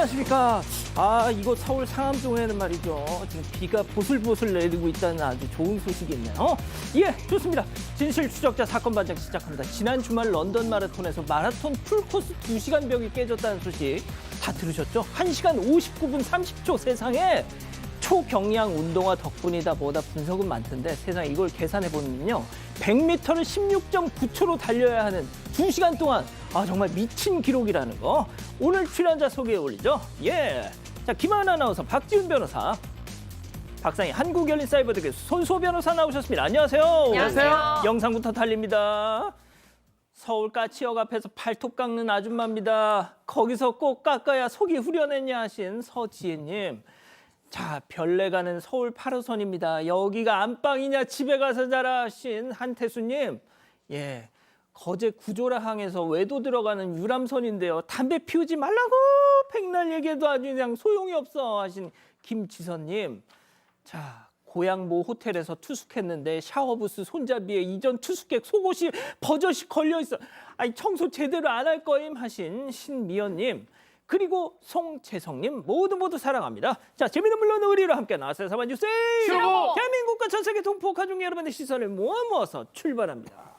안녕하십니까. 이곳 서울 상암동에는 말이죠. 지금 비가 보슬보슬 내리고 있다는 아주 좋은 소식이 있네요. 예, 좋습니다. 진실 추적자 사건 반장 시작합니다. 지난 주말 런던 마라톤에서 마라톤 풀코스 2시간 벽이 깨졌다는 소식 다 들으셨죠? 1시간 59분 30초 세상에 초경량 운동화 덕분이다 뭐다 분석은 많던데 세상에 이걸 계산해보면요. 100m를 16.9초로 달려야 하는 2시간 동안 정말 미친 기록이라는 거. 오늘 출연자 소개해 올리죠. 예. 자, 김하은 아나운서, 박지훈 변호사, 박상희 한국열린사이버대교 손수호 변호사 나오셨습니다. 안녕하세요. 안녕하세요. 영상부터 달립니다. 서울 까치역 앞에서 발톱 깎는 아줌마입니다. 거기서 꼭 깎아야 속이 후련했냐 하신 서지혜님. 자, 별내 가는 서울 8호선입니다. 여기가 안방이냐 집에 가서 자라 하신 한태수님. 예, 거제 구조라항에서 외도 들어가는 유람선인데요. 담배 피우지 말라고 백날 얘기해도 아주 그냥 소용이 없어 하신 김지선님. 자, 고향 모 호텔에서 투숙했는데 샤워부스 손잡이에 이전 투숙객 속옷이 버젓이 걸려있어. 청소 제대로 안 할 거임 하신 신미연님. 그리고 송채성님 모두 사랑합니다. 자, 재미는 물론 의리로 함께 나와서 사반 뉴스 최고! 대한민국과 전 세계 동포 가족 여러분의 시선을 모아서 출발합니다.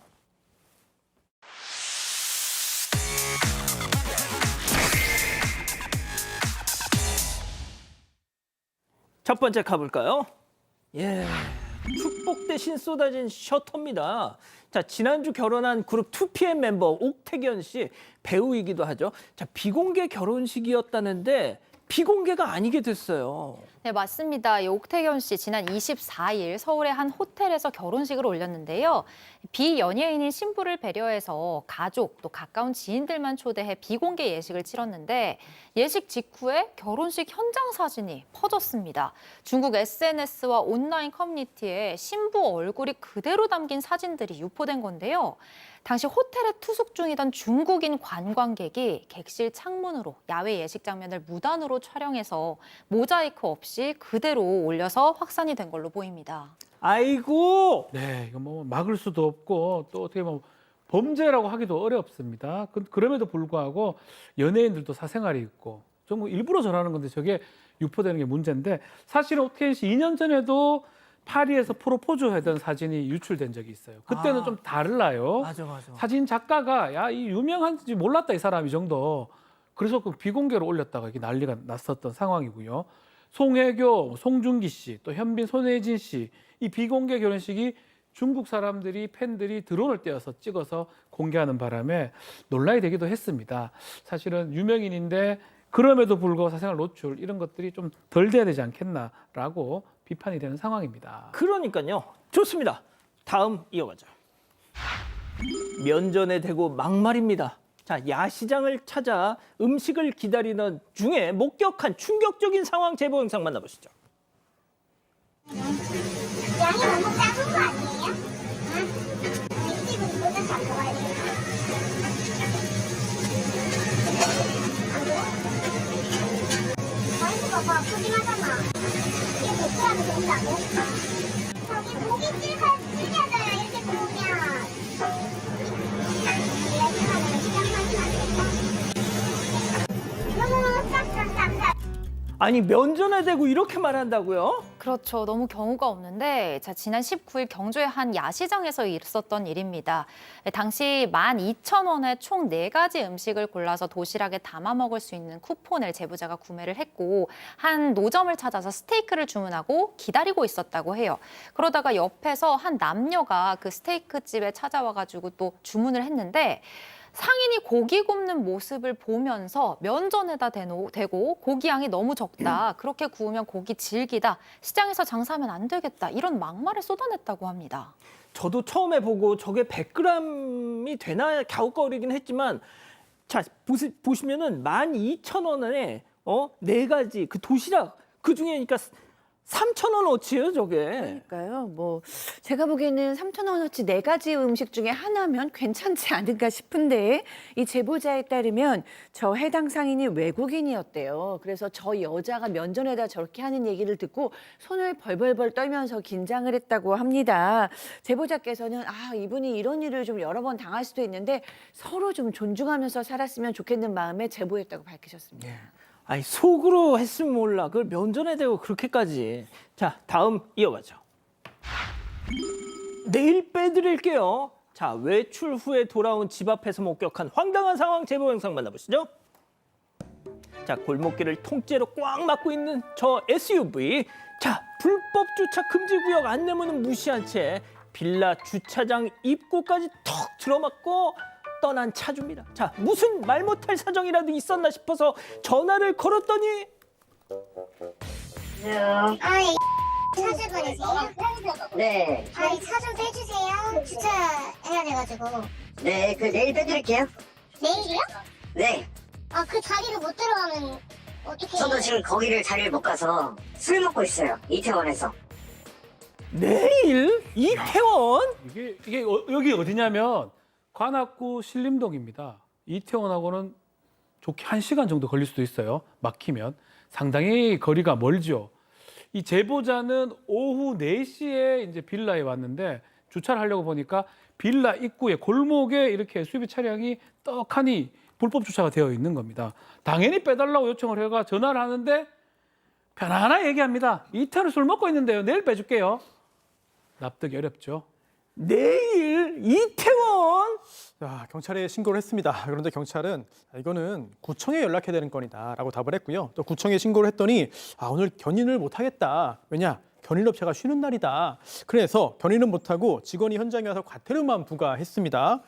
첫 번째 가볼까요? 예, 축복 대신 쏟아진 셔터입니다. 자, 지난주 결혼한 그룹 2PM 멤버 옥태견 씨, 배우이기도 하죠. 자, 비공개 결혼식이었다는데 비공개가 아니게 됐어요. 네, 맞습니다. 이 옥태견 씨 지난 24일 서울의 한 호텔에서 결혼식을 올렸는데요. 비연예인인 신부를 배려해서 가족 또 가까운 지인들만 초대해 비공개 예식을 치렀는데 예식 직후에 결혼식 현장 사진이 퍼졌습니다. 중국 SNS와 온라인 커뮤니티에 신부 얼굴이 그대로 담긴 사진들이 유포된 건데요. 당시 호텔에 투숙 중이던 중국인 관광객이 객실 창문으로 야외 예식 장면을 무단으로 촬영해서 모자이크 없이 그대로 올려서 확산이 된 걸로 보입니다. 아이고! 네, 이거 뭐 막을 수도 없고 또 어떻게 보면 범죄라고 하기도 어렵습니다. 그럼에도 불구하고 연예인들도 사생활이 있고 좀 일부러 저러는 건데 저게 유포되는 게 문제인데 사실은 옥태인 씨 2년 전에도 파리에서 프로포즈 하던 사진이 유출된 적이 있어요. 그때는 좀 달라요. 맞아. 사진 작가가 야, 이 유명한지 몰랐다 이 사람 이 정도. 그래서 그 비공개로 올렸다가 이게 난리가 났었던 상황이고요. 송혜교, 송중기 씨, 또 현빈, 손혜진 씨 이 비공개 결혼식이 중국 사람들이 팬들이 드론을 떼어서 찍어서 공개하는 바람에 논란이 되기도 했습니다. 사실은 유명인인데 그럼에도 불구하고 사생활 노출 이런 것들이 좀 덜 돼야 되지 않겠나라고 비판이 되는 상황입니다. 그러니까요. 좋습니다. 다음 이어가죠. 면전에 대고 막말입니다. 자, 야시장을 찾아 음식을 기다리는 중에 목격한 충격적인 상황 제보 영상 만나보시죠. 양이 너무 작은 거 아니에요? 이 집은 모자 잡고 가야 돼요. 안 그래? 아이고 봐봐, 푸짐하잖아. 이게 100g이 된다고? 저기 고깃집 튀겨져요, 이렇게 구우면. 시장만 너무 싹싹싹싹. 아니, 면전에 대고 이렇게 말한다고요? 그렇죠. 너무 경우가 없는데 지난 19일 경주의 한 야시장에서 있었던 일입니다. 당시 12,000원에 총 4가지 음식을 골라서 도시락에 담아 먹을 수 있는 쿠폰을 제보자가 구매를 했고 한 노점을 찾아서 스테이크를 주문하고 기다리고 있었다고 해요. 그러다가 옆에서 한 남녀가 그 스테이크 집에 찾아와가지고 또 주문을 했는데 상인이 고기 굽는 모습을 보면서 면전에다 대고 고기 양이 너무 적다. 그렇게 구우면 고기 질기다. 시장에서 장사하면 안 되겠다. 이런 막말을 쏟아냈다고 합니다. 저도 처음에 보고 저게 100g이 되나 갸웃거리긴 했지만 자, 보시면은 12,000원에 4가지 그 도시락 그중에 그러니까 3,000원어치예요, 저게. 그러니까요. 뭐 제가 보기에는 3,000원어치 4가지 음식 중에 하나면 괜찮지 않을까 싶은데 이 제보자에 따르면 저 해당 상인이 외국인이었대요. 그래서 저 여자가 면전에다 저렇게 하는 얘기를 듣고 손을 벌벌벌 떨면서 긴장을 했다고 합니다. 제보자께서는 이분이 이런 일을 좀 여러 번 당할 수도 있는데 서로 좀 존중하면서 살았으면 좋겠는 마음에 제보했다고 밝히셨습니다. 예. 아니 속으로 했으면 몰라. 그걸 면전에 대고 그렇게까지. 자, 다음 이어가죠. 내일 빼드릴게요. 자, 외출 후에 돌아온 집 앞에서 목격한 황당한 상황 제보 영상 만나보시죠. 자, 골목길을 통째로 꽉 막고 있는 저 SUV. 자, 불법 주차 금지 구역 안내문은 무시한 채 빌라 주차장 입구까지 턱 들어맞고 떠난 차주입니다. 자, 무슨 말 못할 사정이라도 있었나 싶어서 전화를 걸었더니 아, 차주분이세요? 네, 아니, 차 좀 빼주세요. 주차해야 돼가지고. 네, 그 내일 빼드릴게요. 내일이요? 네, 아, 그 자리를 못 들어가면 어떻게? 저도 지금 거기를 자리를 못 가서 술 먹고 있어요. 이태원에서. 내일 이태원? 이게 여기 어디냐면 관악구 신림동입니다. 이태원하고는 좋게 1시간 정도 걸릴 수도 있어요. 막히면 상당히 거리가 멀죠. 이 제보자는 오후 4시에 이제 빌라에 왔는데 주차를 하려고 보니까 빌라 입구에 골목에 이렇게 SUV 차량이 떡하니 불법 주차가 되어 있는 겁니다. 당연히 빼달라고 요청을 해가 전화를 하는데 편안하게 얘기합니다. 이태원에 술 먹고 있는데요. 내일 빼줄게요. 납득이 어렵죠. 내일 이태원? 자, 경찰에 신고를 했습니다. 그런데 경찰은 이거는 구청에 연락해야 되는 건이다라고 답을 했고요. 또 구청에 신고를 했더니 오늘 견인을 못 하겠다. 왜냐? 견인업체가 쉬는 날이다. 그래서 견인은 못하고 직원이 현장에 와서 과태료만 부과했습니다.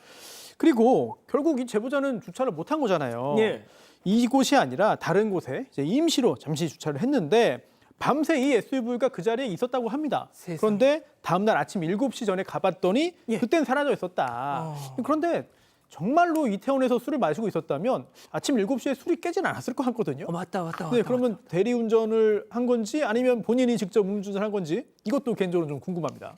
그리고 결국 이 제보자는 주차를 못한 거잖아요. 예. 이곳이 아니라 다른 곳에 이제 임시로 잠시 주차를 했는데 밤새 이 SUV가 그 자리에 있었다고 합니다. 세상에. 그런데 다음날 아침 7시 전에 가봤더니 예. 그땐 사라져 있었다. 그런데 정말로 이태원에서 술을 마시고 있었다면 아침 7시에 술이 깨진 않았을 것 같거든요. 맞다. 네, 그러면 대리운전을 한 건지 아니면 본인이 직접 음주운전을 한 건지 이것도 개인적으로 좀 궁금합니다.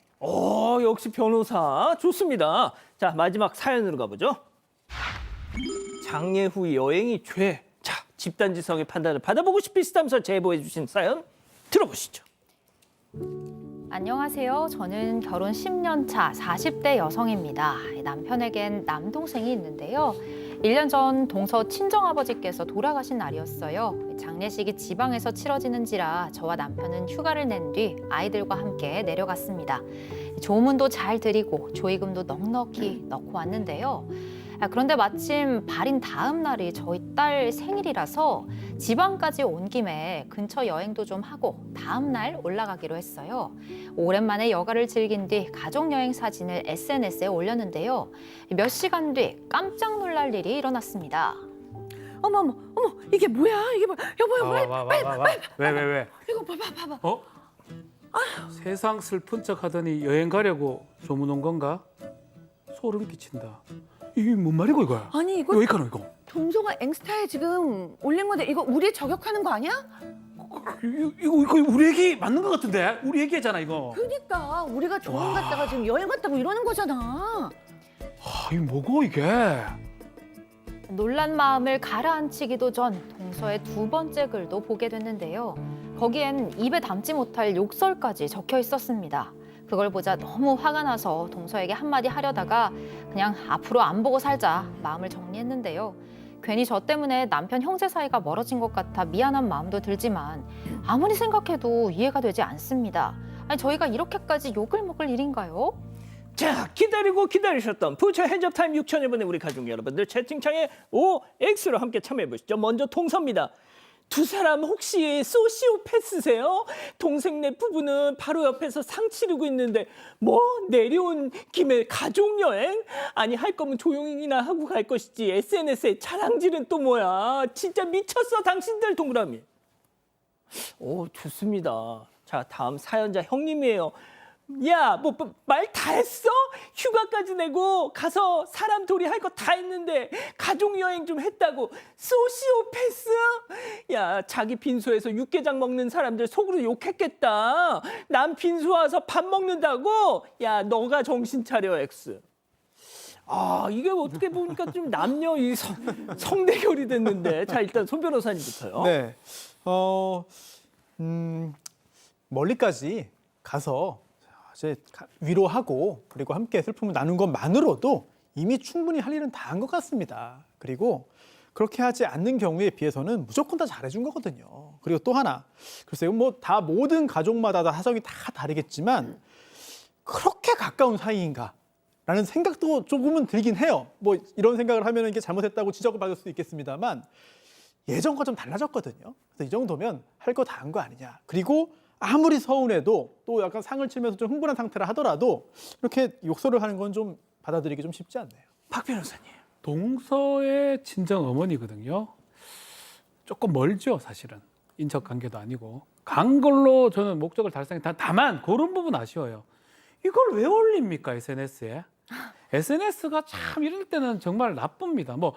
역시 변호사 좋습니다. 자, 마지막 사연으로 가보죠. 장례 후 여행이 죄. 자, 집단지성의 판단을 받아보고 싶으시다면서 제보해 주신 사연 들어보시죠. 안녕하세요. 저는 결혼 10년 차 40대 여성입니다. 남편에겐 남동생이 있는데요. 1년 전 동서 친정아버지께서 돌아가신 날이었어요. 장례식이 지방에서 치러지는지라 저와 남편은 휴가를 낸 뒤 아이들과 함께 내려갔습니다. 조문도 잘 드리고 조의금도 넉넉히 넣고 왔는데요. 그런데 마침 발인 다음 날이 저희 딸 생일이라서 지방까지 온 김에 근처 여행도 좀 하고 다음 날 올라가기로 했어요. 오랜만에 여가를 즐긴 뒤 가족여행 사진을 SNS에 올렸는데요. 몇 시간 뒤 깜짝 놀랄 일이 일어났습니다. 어머, 이게 뭐야? 이게 뭐야? 여보, 왜? 이거 봐봐. 어? 세상 슬픈 척 하더니 여행 가려고 조문 온 건가? 소름 끼친다. 이게 뭔 말이고 이거야? 아니, 이거 왜 가노 이거? 동서가 앵스타에 지금 올린 건데 이거 우리 저격하는 거 아니야? 이거 우리 얘기 맞는 것 같은데? 우리 얘기했잖아 이거. 그러니까 우리가 조문 갔다가 지금 여행 갔다고 이러는 거잖아. 이게 뭐고 이게? 놀란 마음을 가라앉히기도 전 동서의 두 번째 글도 보게 됐는데요. 거기엔 입에 담지 못할 욕설까지 적혀 있었습니다. 그걸 보자 너무 화가 나서 동서에게 한마디 하려다가 그냥 앞으로 안 보고 살자 마음을 정리했는데요. 괜히 저 때문에 남편 형제 사이가 멀어진 것 같아 미안한 마음도 들지만 아무리 생각해도 이해가 되지 않습니다. 아니, 저희가 이렇게까지 욕을 먹을 일인가요? 자, 기다리고 기다리셨던 부처 핸즈업타임 6,000일 분의 우리 가족 여러분들 채팅창에 OX로 함께 참여해 보시죠. 먼저 동서입니다. 두 사람 혹시 소시오패스세요? 동생네 부부는 바로 옆에서 상 치르고 있는데 뭐 내려온 김에 가족여행? 아니 할 거면 조용히나 하고 갈 것이지 SNS에 자랑질은 또 뭐야. 진짜 미쳤어 당신들. 동그라미. 좋습니다. 자, 다음 사연자 형님이에요. 야, 뭐 말 다 했어? 휴가까지 내고 가서 사람 도리 할 거 다 했는데 가족여행 좀 했다고 소시오패스? 야, 자기 빈소에서 육개장 먹는 사람들 속으로 욕했겠다. 남 빈소 와서 밥 먹는다고? 야, 너가 정신 차려, X. 이게 어떻게 보니까 좀 남녀 이 성대결이 됐는데. 자, 일단 손 변호사님부터요. 네, 멀리까지 가서 이제 위로하고 그리고 함께 슬픔을 나눈 것만으로도 이미 충분히 할 일은 다 한 것 같습니다. 그리고 그렇게 하지 않는 경우에 비해서는 무조건 다 잘해준 거거든요. 그리고 또 하나, 글쎄요, 뭐 다 모든 가족마다 다 사정이 다 다르겠지만 그렇게 가까운 사이인가? 라는 생각도 조금은 들긴 해요. 뭐 이런 생각을 하면 이게 잘못했다고 지적을 받을 수도 있겠습니다만 예전과 좀 달라졌거든요. 그래서 이 정도면 할 거 다 한 거 아니냐. 그리고 아무리 서운해도 또 약간 상을 치면서 좀 흥분한 상태라 하더라도 이렇게 욕설을 하는 건 좀 받아들이기 좀 쉽지 않네요. 박 변호사님. 동서의 친정 어머니거든요. 조금 멀죠, 사실은. 인척 관계도 아니고. 간 걸로 저는 목적을 달성했다. 다만 그런 부분 아쉬워요. 이걸 왜 올립니까, SNS에? SNS가 참 이럴 때는 정말 나쁩니다. 뭐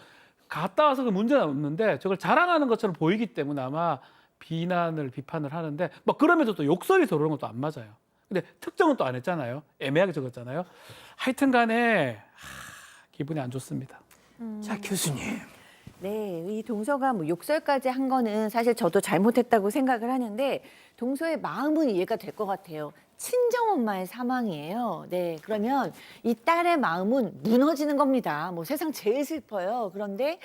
갔다 와서 그 문제는 없는데 저걸 자랑하는 것처럼 보이기 때문에 아마 비판을 하는데 뭐 그러면서 또 욕설이 들어오는 것도 안 맞아요. 근데 특정은 또 안 했잖아요. 애매하게 적었잖아요. 하여튼 간에 기분이 안 좋습니다. 자, 교수님. 네, 이 동서가 뭐 욕설까지 한 거는 사실 저도 잘못했다고 생각을 하는데 동서의 마음은 이해가 될 것 같아요. 친정엄마의 사망이에요. 네, 그러면 이 딸의 마음은 무너지는 겁니다. 뭐 세상 제일 슬퍼요. 그런데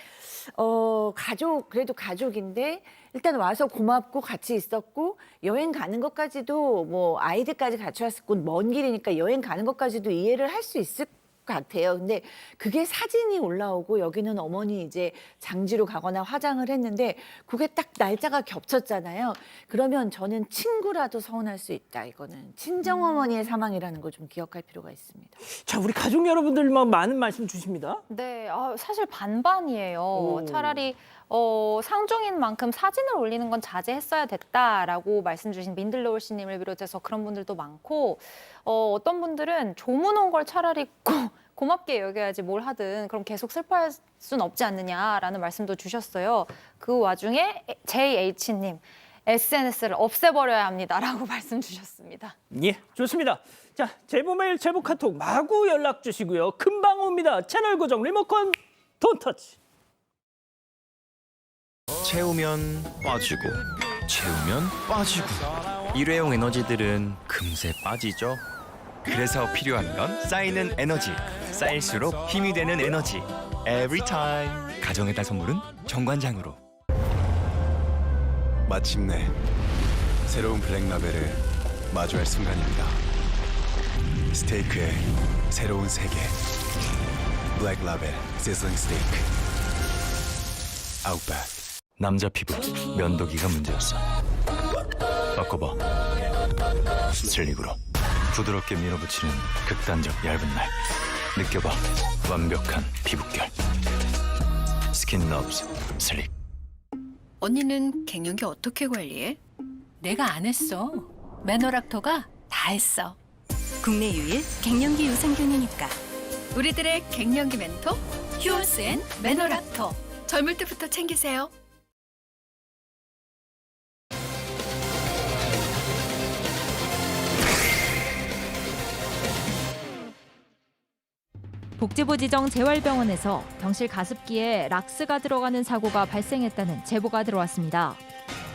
그래도 가족인데 일단 와서 고맙고 같이 있었고 여행 가는 것까지도 뭐 아이들까지 같이 왔었고 먼 길이니까 여행 가는 것까지도 이해를 할 수 있을 같아요. 근데 그게 사진이 올라오고 여기는 어머니 이제 장지로 가거나 화장을 했는데 그게 딱 날짜가 겹쳤잖아요. 그러면 저는 친구라도 서운할 수 있다. 이거는 친정어머니의 사망이라는 걸 좀 기억할 필요가 있습니다. 자, 우리 가족 여러분들 막 많은 말씀 주십니다. 네, 사실 반반이에요. 오. 차라리 상중인 만큼 사진을 올리는 건 자제했어야 됐다라고 말씀 주신 민들레올 씨님을 비롯해서 그런 분들도 많고 어떤 분들은 조문 온 걸 차라리 고맙게 여겨야지 뭘 하든 그럼 계속 슬퍼할 수는 없지 않느냐라는 말씀도 주셨어요. 그 와중에 JH님 SNS를 없애버려야 합니다라고 말씀 주셨습니다. 예, 좋습니다. 자, 제보 메일, 제보 카톡 마구 연락 주시고요. 금방 옵니다. 채널 고정, 리모컨 돈 터치. 채우면 빠지고 채우면 빠지고 일회용 에너지들은 금세 빠지죠. 그래서 필요한 건 쌓이는 에너지. 쌓일수록 힘이 되는 에너지. Everytime. 가정의 달 선물은 정관장으로. 마침내 새로운 블랙라벨을 마주할 순간입니다. 스테이크의 새로운 세계. 블랙라벨 시즐링 스테이크. 아웃백. 남자 피부 면도기가 문제였어. 바꿔봐. 슬릭으로 부드럽게 밀어붙이는 극단적 얇은 날. 느껴봐. 완벽한 피부결. 스킨 러브스 슬릭. 언니는 갱년기 어떻게 관리해? 내가 안 했어. 메노락토가 다 했어. 국내 유일 갱년기 유산균이니까. 우리들의 갱년기 멘토 휴온스앤 메노락토. 젊을 때부터 챙기세요. 복지부 지정 재활병원에서 병실 가습기에 락스가 들어가는 사고가 발생했다는 제보가 들어왔습니다.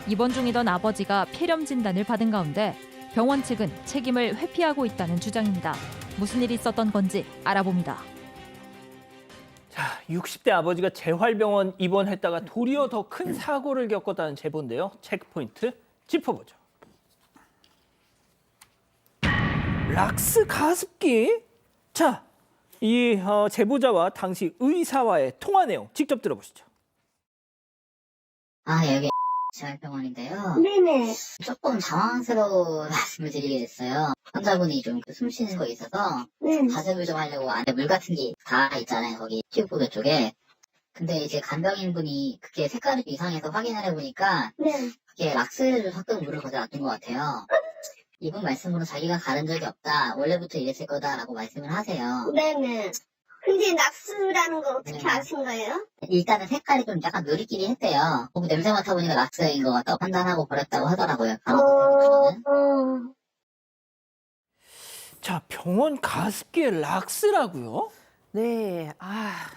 입원 중이던 아버지가 폐렴 진단을 받은 가운데 병원 측은 책임을 회피하고 있다는 주장입니다. 무슨 일이 있었던 건지 알아봅니다. 자, 60대 아버지가 재활병원 입원했다가 도리어 더 큰 사고를 겪었다는 제보인데요. 체크포인트 짚어보죠. 락스 가습기? 자, 이 제보자와 당시 의사와의 통화 내용 직접 들어보시죠. 여기 재활병원인데요. 네네. 조금 당황스러운 말씀을 드리겠어요. 환자분이 좀 숨 쉬는 거 있어서 네. 가습을 좀 하려고 안에 물 같은 게 다 있잖아요. 거기 피부부 쪽에. 근데 이제 간병인 분이 그게 색깔이 이상해서 확인을 해보니까 네. 그게 락스를 섞은 물을 거기다 놔둔 것 같아요. 이분 말씀으로 자기가 가른 적이 없다. 원래부터 이랬을 거다라고 말씀을 하세요. 네네. 근데 락스라는 거 어떻게 네. 아신 거예요? 일단은 색깔이 좀 약간 느리끼리 했대요. 보고 냄새 맡아보니까 락스인 것 같다고 판단하고 버렸다고 하더라고요. 자, 병원 가습기에 락스라고요? 네,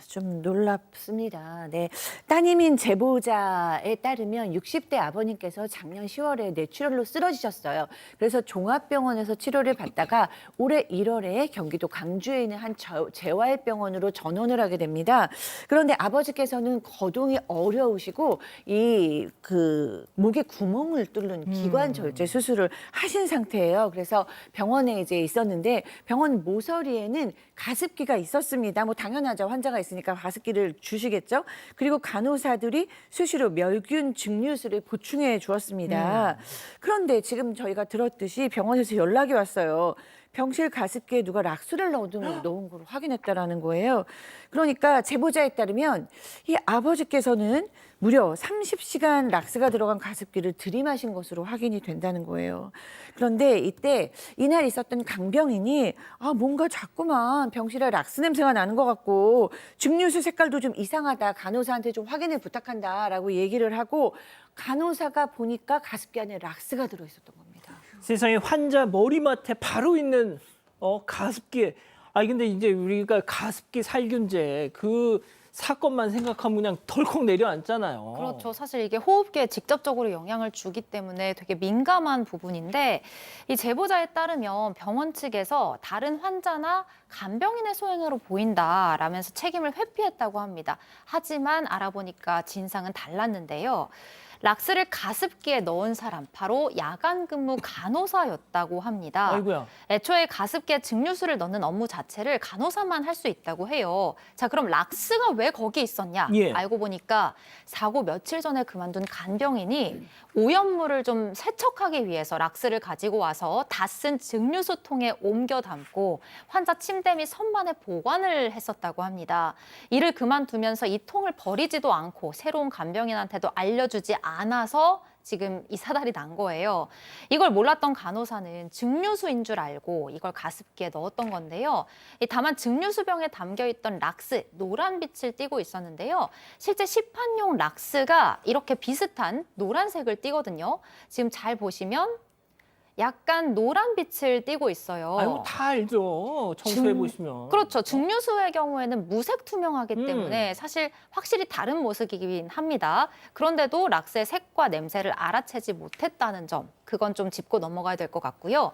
좀 놀랍습니다. 네. 따님인 제보자에 따르면 60대 아버님께서 작년 10월에 뇌출혈로 쓰러지셨어요. 그래서 종합병원에서 치료를 받다가 올해 1월에 경기도 광주에 있는 한 재활병원으로 전원을 하게 됩니다. 그런데 아버지께서는 거동이 어려우시고 목에 구멍을 뚫는 기관 절제 수술을 하신 상태예요. 그래서 병원에 이제 있었는데 병원 모서리에는 가습기가 있었습니다. 뭐 당연하죠. 환자가 있으니까 가습기를 주시겠죠. 그리고 간호사들이 수시로 멸균 증류수를 보충해 주었습니다. 그런데 지금 저희가 들었듯이 병원에서 연락이 왔어요. 병실 가습기에 누가 락스를 넣은 걸 확인했다라는 거예요. 그러니까 제보자에 따르면 이 아버지께서는 무려 30시간 락스가 들어간 가습기를 들이마신 것으로 확인이 된다는 거예요. 그런데 이날 있었던 강병인이 뭔가 자꾸만 병실에 락스 냄새가 나는 것 같고 증류수 색깔도 좀 이상하다. 간호사한테 좀 확인을 부탁한다라고 얘기를 하고 간호사가 보니까 가습기 안에 락스가 들어있었던 겁니다. 세상에 환자 머리맡에 바로 있는 가습기에 근데 이제 우리가 가습기 살균제 그 사건만 생각하면 그냥 덜컥 내려앉잖아요. 그렇죠. 사실 이게 호흡기에 직접적으로 영향을 주기 때문에 되게 민감한 부분인데 이 제보자에 따르면 병원 측에서 다른 환자나 간병인의 소행으로 보인다라면서 책임을 회피했다고 합니다. 하지만 알아보니까 진상은 달랐는데요. 락스를 가습기에 넣은 사람 바로 야간 근무 간호사였다고 합니다. 아이고야. 애초에 가습기에 증류수를 넣는 업무 자체를 간호사만 할 수 있다고 해요. 자, 그럼 락스가 왜 거기 있었냐? 예. 알고 보니까 사고 며칠 전에 그만둔 간병인이 오염물을 좀 세척하기 위해서 락스를 가지고 와서 다 쓴 증류수 통에 옮겨 담고 환자 침대 및 선반에 보관을 했었다고 합니다. 이를 그만두면서 이 통을 버리지도 않고 새로운 간병인한테도 알려주지 않아서 지금 이 사달이 난 거예요. 이걸 몰랐던 간호사는 증류수인 줄 알고 이걸 가습기에 넣었던 건데요. 다만 증류수병에 담겨있던 락스, 노란빛을 띠고 있었는데요. 실제 시판용 락스가 이렇게 비슷한 노란색을 띠거든요. 지금 잘 보시면 약간 노란빛을 띠고 있어요. 다 알죠. 청소해 보시면. 그렇죠. 증류수의 경우에는 무색 투명하기 때문에 사실 확실히 다른 모습이긴 합니다. 그런데도 락스의 색과 냄새를 알아채지 못했다는 점, 그건 좀 짚고 넘어가야 될 것 같고요.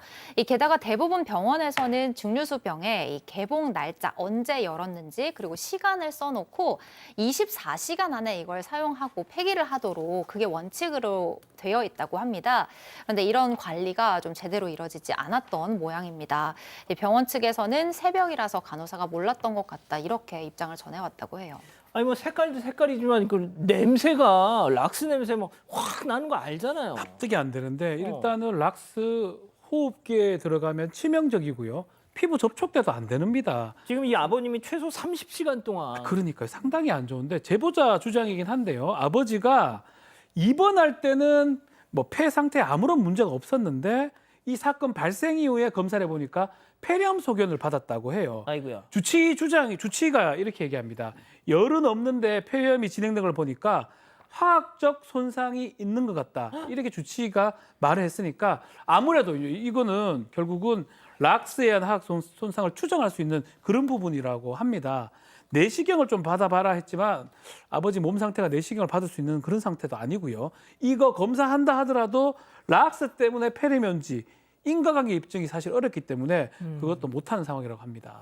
게다가 대부분 병원에서는 증류수병에 이 개봉 날짜, 언제 열었는지 그리고 시간을 써놓고 24시간 안에 이걸 사용하고 폐기를 하도록 그게 원칙으로 되어 있다고 합니다. 그런데 이런 관리가 좀 제대로 이뤄지지 않았던 모양입니다. 병원 측에서는 새벽이라서 간호사가 몰랐던 것 같다 이렇게 입장을 전해왔다고 해요. 뭐 색깔도 색깔이지만 그 냄새가 락스 냄새 막 확 나는 거 알잖아요. 납득이 안 되는데 일단은 락스 호흡기에 들어가면 치명적이고요. 피부 접촉돼도 안 됩니다. 지금 이 아버님이 최소 30시간 동안 그러니까요. 상당히 안 좋은데 제보자 주장이긴 한데요. 아버지가 입원할 때는 뭐 폐 상태에 아무런 문제가 없었는데 이 사건 발생 이후에 검사를 해보니까 폐렴 소견을 받았다고 해요. 아이고야. 주치의가 이렇게 얘기합니다. 열은 없는데 폐렴이 진행된 걸 보니까 화학적 손상이 있는 것 같다. 이렇게 주치의가 말을 했으니까 아무래도 이거는 결국은 락스에 의한 화학 손상을 추정할 수 있는 그런 부분이라고 합니다. 내시경을 좀 받아봐라 했지만 아버지 몸 상태가 내시경을 받을 수 있는 그런 상태도 아니고요. 이거 검사한다 하더라도 락스 때문에 폐렴인지 인과관계 입증이 사실 어렵기 때문에 그것도 못하는 상황이라고 합니다.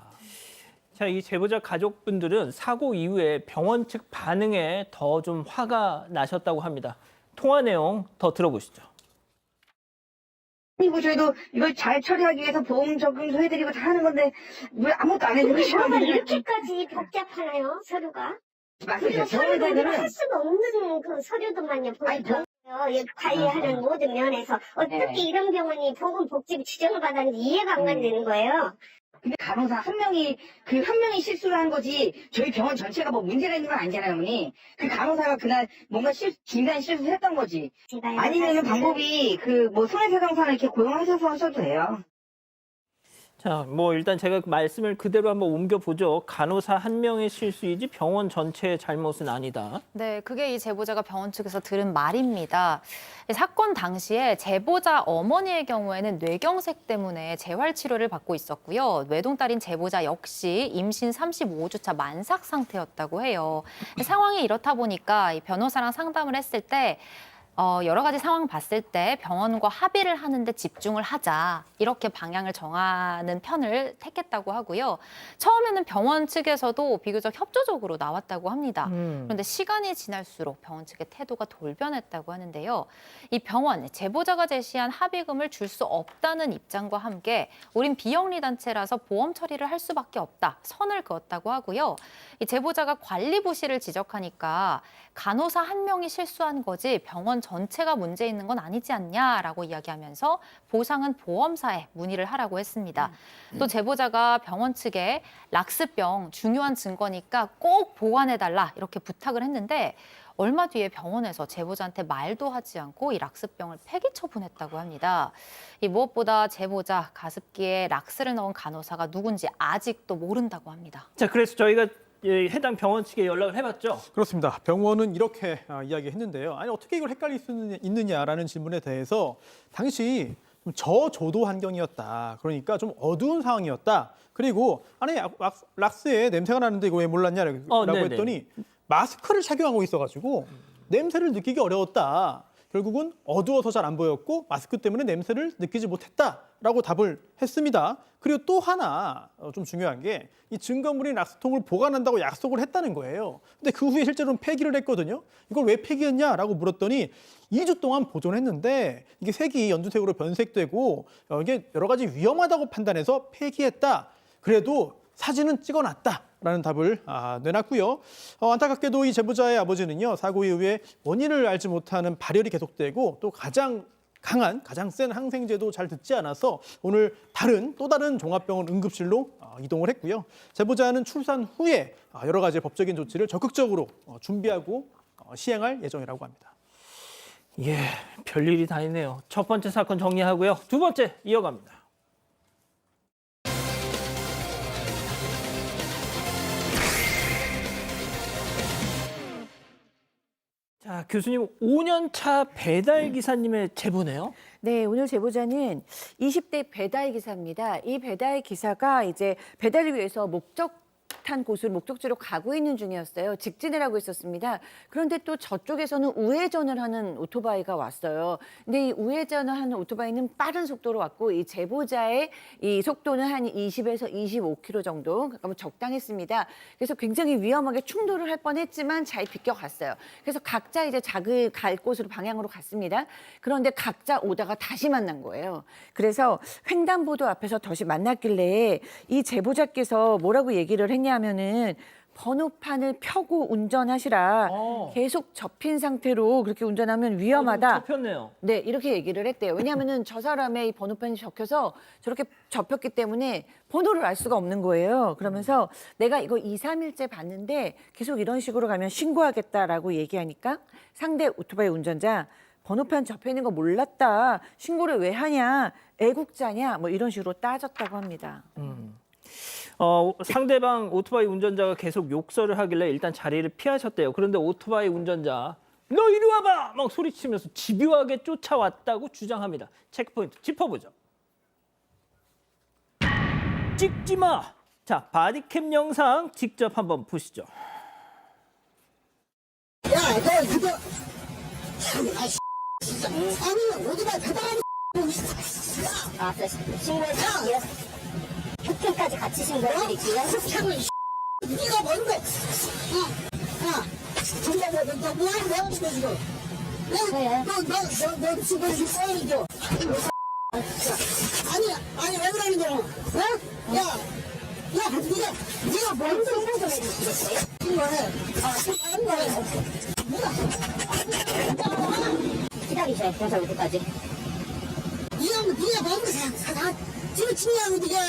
자, 이 제보자 가족분들은 사고 이후에 병원 측 반응에 더 좀 화가 나셨다고 합니다. 통화 내용 더 들어보시죠. 그리고 저희도 이걸 잘 처리하기 위해서 보험 적금도 해드리고 다 하는 건데 왜 아무것도 안 해주시면 이렇게까지 복잡하나요, 서류가? 맞습니다. 서류를 할 수가 없는 그 서류들만요. 관리하는 모든 면에서 어떻게 이런 병원이 보건복지부 지정을 받았는지 이해가 안 간다는 거예요. 근데 간호사 한 명이 실수를 한 거지 저희 병원 전체가 뭐 문제가 있는 건 아니잖아요, 어머니. 그 간호사가 그날 뭔가 중간 실수를 했던 거지. 아니면은 방법이 뭐 손해배상사를 이렇게 고용하셔서 하셔도 돼요. 자, 뭐 일단 제가 그 말씀을 그대로 한번 옮겨보죠. 간호사 한 명의 실수이지 병원 전체의 잘못은 아니다. 네, 그게 이 제보자가 병원 측에서 들은 말입니다. 사건 당시에 제보자 어머니의 경우에는 뇌경색 때문에 재활 치료를 받고 있었고요. 외동딸인 제보자 역시 임신 35주차 만삭 상태였다고 해요. 상황이 이렇다 보니까 이 변호사랑 상담을 했을 때 여러 가지 상황 봤을 때 병원과 합의를 하는데 집중을 하자, 이렇게 방향을 정하는 편을 택했다고 하고요. 처음에는 병원 측에서도 비교적 협조적으로 나왔다고 합니다. 그런데 시간이 지날수록 병원 측의 태도가 돌변했다고 하는데요. 이 병원, 제보자가 제시한 합의금을 줄 수 없다는 입장과 함께 우린 비영리 단체라서 보험 처리를 할 수밖에 없다, 선을 그었다고 하고요. 이 제보자가 관리 부실을 지적하니까 간호사 한 명이 실수한 거지 병원 전체가 문제 있는 건 아니지 않냐라고 이야기하면서 보상은 보험사에 문의를 하라고 했습니다. 또 제보자가 병원 측에 락스병 중요한 증거니까 꼭 보관해달라 이렇게 부탁을 했는데 얼마 뒤에 병원에서 제보자한테 말도 하지 않고 이 락스병을 폐기 처분했다고 합니다. 이 무엇보다 제보자 가습기에 락스를 넣은 간호사가 누군지 아직도 모른다고 합니다. 자, 그래서 저희가 해당 병원 측에 연락을 해봤죠. 그렇습니다. 병원은 이렇게 이야기했는데요. 아니 어떻게 이걸 헷갈릴 수 있느냐라는 질문에 대해서 당시 좀 저조도 환경이었다. 그러니까 좀 어두운 상황이었다. 그리고 아니 락스에 냄새가 나는데 이거 왜 몰랐냐라고 했더니 마스크를 착용하고 있어가지고 냄새를 느끼기 어려웠다. 결국은 어두워서 잘 안 보였고 마스크 때문에 냄새를 느끼지 못했다라고 답을 했습니다. 그리고 또 하나 좀 중요한 게 이 증거물인 락스통을 보관한다고 약속을 했다는 거예요. 근데 그 후에 실제로는 폐기를 했거든요. 이걸 왜 폐기했냐라고 물었더니 2주 동안 보존했는데 이게 색이 연두색으로 변색되고 이게 여러 가지 위험하다고 판단해서 폐기했다. 그래도 사진은 찍어놨다라는 답을 내놨고요. 안타깝게도 이 제보자의 아버지는요, 사고 이후에 원인을 알지 못하는 발열이 계속되고 또 가장 센 항생제도 잘 듣지 않아서 오늘 또 다른 종합병원 응급실로 이동을 했고요. 제보자는 출산 후에 여러 가지 법적인 조치를 적극적으로 준비하고 시행할 예정이라고 합니다. 예, 별일이 다 있네요. 첫 번째 사건 정리하고요. 두 번째 이어갑니다. 자, 교수님 5년차 배달 기사님의 제보네요. 네, 오늘 제보자는 20대 배달 기사입니다. 이 배달 기사가 이제 배달을 위해서 목적한 곳을 목적지로 가고 있는 중이었어요. 직진을 하고 있었습니다. 그런데 또 저쪽에서는 우회전을 하는 오토바이가 왔어요. 근데 이 우회전을 하는 오토바이는 빠른 속도로 왔고 이 제보자의 이 속도는 한 20에서 25km 정도, 그러니까 적당했습니다. 그래서 굉장히 위험하게 충돌을 할 뻔했지만 잘 비껴갔어요. 그래서 각자 이제 갈 곳으로 방향으로 갔습니다. 그런데 각자 오다가 다시 만난 거예요. 그래서 횡단보도 앞에서 다시 만났길래 이 제보자께서 뭐라고 얘기를 했냐면은 번호판을 펴고 운전하시라. 계속 접힌 상태로 그렇게 운전하면 위험하다. 접혔네요. 네, 이렇게 얘기를 했대요. 왜냐하면은 저 사람의 이 번호판이 적혀서 저렇게 접혔기 때문에 번호를 알 수가 없는 거예요. 그러면서 내가 이거 2, 3일째 봤는데 계속 이런 식으로 가면 신고하겠다라고 얘기하니까 상대 오토바이 운전자 번호판 접혀 있는 거 몰랐다. 신고를 왜 하냐? 애국자냐? 뭐 이런 식으로 따졌다고 합니다. 상대방 오토바이 운전자가 계속 욕설을 하길래 일단 자리를 피하셨대요. 그런데 오토바이 운전자 너 이리 와봐! 막 소리치면서 집요하게 쫓아왔다고 주장합니다. 체크포인트 짚어보죠. 찍지 마! 자, 바디캠 영상 직접 한번 보시죠. 야, 너 그거 아니 오토바이 배달하는 신고했어? 폭행까지 같이 신고해드릴게요. 네가 뭔데? 정말 너 뭐하는 거야 지금? 너 지금 뭐하는 아니 왜 그러는 거야? 야, 네가 뭔 생각을 해주시겠어요? 신고해. 기다리셔요. 경찰 올 때까지. 네가 뭔데 지금 친구하고 네가.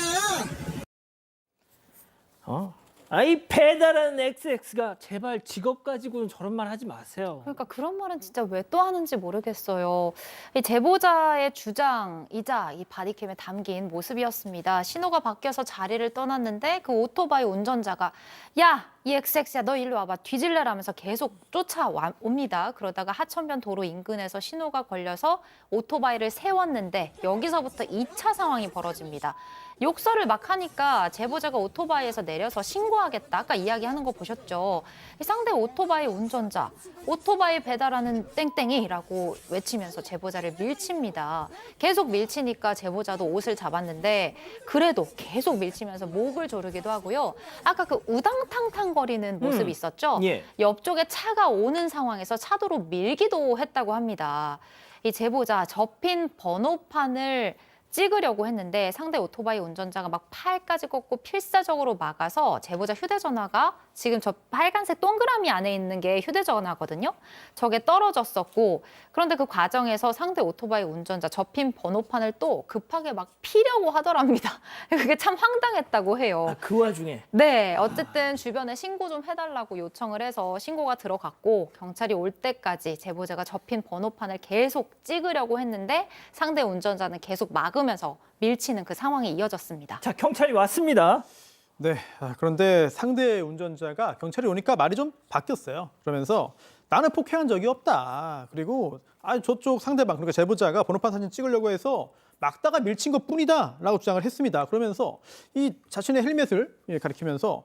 아이 배달하는 XX가 제발 직업 가지고는 저런 말 하지 마세요. 그러니까 그런 말은 진짜 왜 또 하는지 모르겠어요. 이 제보자의 주장이자 이 바디캠에 담긴 모습이었습니다. 신호가 바뀌어서 자리를 떠났는데 그 오토바이 운전자가 야, 이 XX야 너 일로 와봐 뒤질래라면서 계속 쫓아옵니다. 그러다가 하천변 도로 인근에서 신호가 걸려서 오토바이를 세웠는데 여기서부터 2차 상황이 벌어집니다. 욕설을 막 하니까 제보자가 오토바이에서 내려서 신고하겠다. 아까 이야기하는 거 보셨죠? 이 상대 오토바이 운전자, 오토바이 배달하는 땡땡이라고 외치면서 제보자를 밀칩니다. 계속 밀치니까 제보자도 옷을 잡았는데 그래도 계속 밀치면서 목을 조르기도 하고요. 아까 그 우당탕탕거리는 모습이 있었죠? 예. 옆쪽에 차가 오는 상황에서 차도로 밀기도 했다고 합니다. 이 제보자 접힌 번호판을 찍으려고 했는데 상대 오토바이 운전자가 막 팔까지 꺾고 필사적으로 막아서 제보자 휴대전화가 지금 저 빨간색 동그라미 안에 있는 게 휴대전화거든요. 저게 떨어졌었고 그런데 그 과정에서 상대 오토바이 운전자 접힌 번호판을 또 급하게 막 피려고 하더랍니다. 그게 참 황당했다고 해요. 아, 그 와중에 네, 어쨌든 주변에 신고 좀 해달라고 요청을 해서 신고가 들어갔고 경찰이 올 때까지 제보자가 접힌 번호판을 계속 찍으려고 했는데 상대 운전자는 계속 막으면서 밀치는 그 상황이 이어졌습니다. 자 경찰이 왔습니다. 네, 그런데 상대 운전자가 경찰이 오니까 말이 좀 바뀌었어요. 그러면서 나는 폭행한 적이 없다. 그리고 저쪽 상대방, 그러니까 제보자가 번호판 사진 찍으려고 해서 막다가 밀친 것뿐이다 라고 주장을 했습니다. 그러면서 이 자신의 헬멧을 가리키면서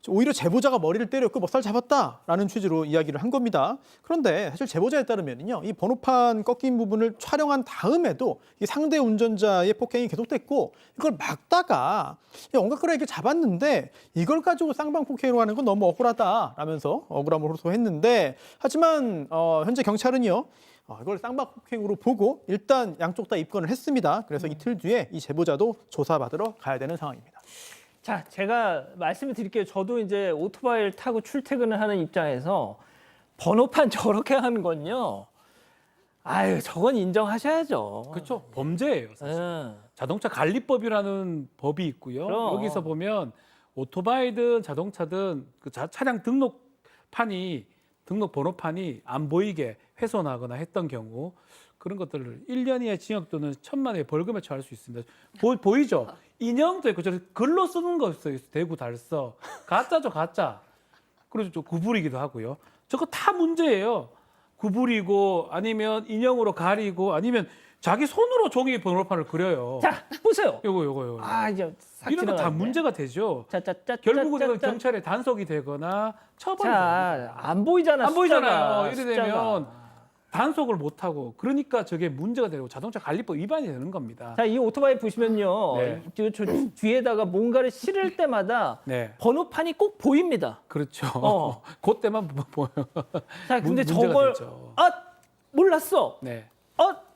오히려 제보자가 머리를 때렸고 먹살 잡았다라는 취지로 이야기를 한 겁니다. 그런데 사실 제보자에 따르면요, 이 번호판 꺾인 부분을 촬영한 다음에도 이 상대 운전자의 폭행이 계속됐고 이걸 막다가 언급거리를 이렇게 잡았는데 이걸 가지고 쌍방폭행으로 하는 건 너무 억울하다라면서 억울함을 호소했는데 하지만 현재 경찰은요. 이걸 쌍방폭행으로 보고 일단 양쪽 다 입건을 했습니다. 그래서 이틀 뒤에 이 제보자도 조사받으러 가야 되는 상황입니다. 자, 제가 말씀을 드릴게요. 저도 이제 오토바이를 타고 출퇴근을 하는 입장에서 번호판 저렇게 하는 건요. 아유, 저건 인정하셔야죠. 그렇죠. 범죄예요. 사실. 예. 자동차 관리법이라는 법이 있고요. 그럼. 여기서 보면 오토바이든 자동차든 그 차량 등록 번호판이 안 보이게 훼손하거나 했던 경우 그런 것들을 1년 이하의 징역 또는 1,000만 원의 벌금에 처할 수 있습니다. 보이죠? 인형도 있고 저렇게 글로 쓰는 거 있어요. 대구 달서. 가짜죠, 가짜. 그리고 좀 구부리기도 하고요. 저거 다 문제예요. 구부리고 아니면 인형으로 가리고 아니면 자기 손으로 종이 번호판을 그려요. 자, 보세요. 요거. 아, 이제 싹 이런 거 다 지나가는데. 문제가 되죠. 짜. 결국은 이건 경찰에 단속이 되거나 처벌이 자, 됩니다. 안 보이잖아. 안 보이잖아요. 숫자가. 이래 되면 단속을 못 하고 그러니까 저게 문제가 되고 자동차 관리법 위반이 되는 겁니다. 자, 이 오토바이 보시면요. 네. 저 뒤에다가 뭔가를 실을 때마다 네, 번호판이 꼭 보입니다. 그렇죠. 그때만 보여. 자, 근데 문제가 저걸 되죠. 몰랐어. 네,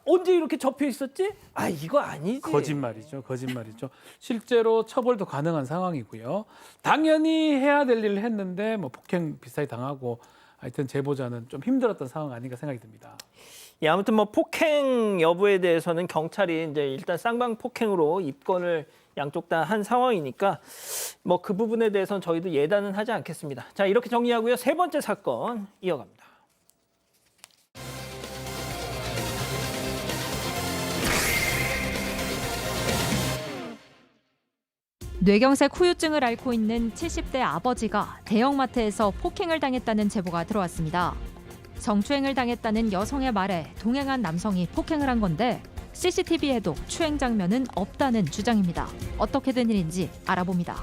언제 이렇게 접혀 있었지? 이거 아니지. 거짓말이죠. 실제로 처벌도 가능한 상황이고요. 당연히 해야 될 일을 했는데 뭐 폭행 비슷하게 당하고 하여튼 제보자는 좀 힘들었던 상황 아닌가 생각이 듭니다. 예, 아무튼 뭐 폭행 여부에 대해서는 경찰이 이제 일단 쌍방 폭행으로 입건을 양쪽 다 한 상황이니까 뭐 그 부분에 대해서는 저희도 예단은 하지 않겠습니다. 자, 이렇게 정리하고요. 세 번째 사건 이어갑니다. 뇌경색 후유증을 앓고 있는 70대 아버지가 대형마트에서 폭행을 당했다는 제보가 들어왔습니다. 성추행을 당했다는 여성의 말에 동행한 남성이 폭행을 한 건데 CCTV에도 추행 장면은 없다는 주장입니다. 어떻게 된 일인지 알아봅니다.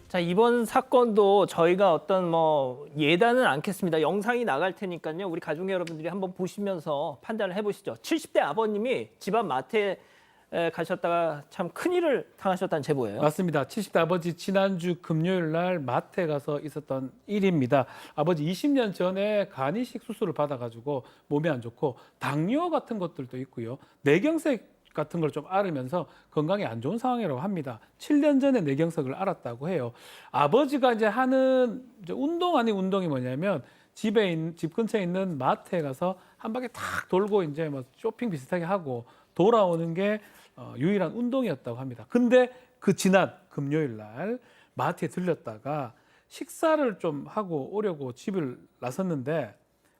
자, 이번 사건도 저희가 어떤 뭐 예단은 않겠습니다. 영상이 나갈 테니까요. 우리 가족 여러분들이 한번 보시면서 판단을 해보시죠. 70대 아버님이 집 앞 마트에 가셨다가 참 큰일을 당하셨다는 제보예요. 맞습니다. 70대 아버지 지난주 금요일 날 마트에 가서 있었던 일입니다. 아버지 20년 전에 간이식 수술을 받아가지고 몸이 안 좋고 당뇨 같은 것들도 있고요. 뇌경색 같은 걸 좀 앓으면서 건강이 안 좋은 상황이라고 합니다. 7년 전에 뇌경색을 앓았다고 해요. 아버지가 이제 하는 운동 아닌 운동이 뭐냐면 집 근처에 있는 마트에 가서 한 바퀴 탁 돌고 이제 뭐 쇼핑 비슷하게 하고 돌아오는 게 유일한 운동이었다고 합니다. 근데 그 지난 금요일 날 마트에 들렸다가 식사를 좀 하고 오려고 집을 나섰는데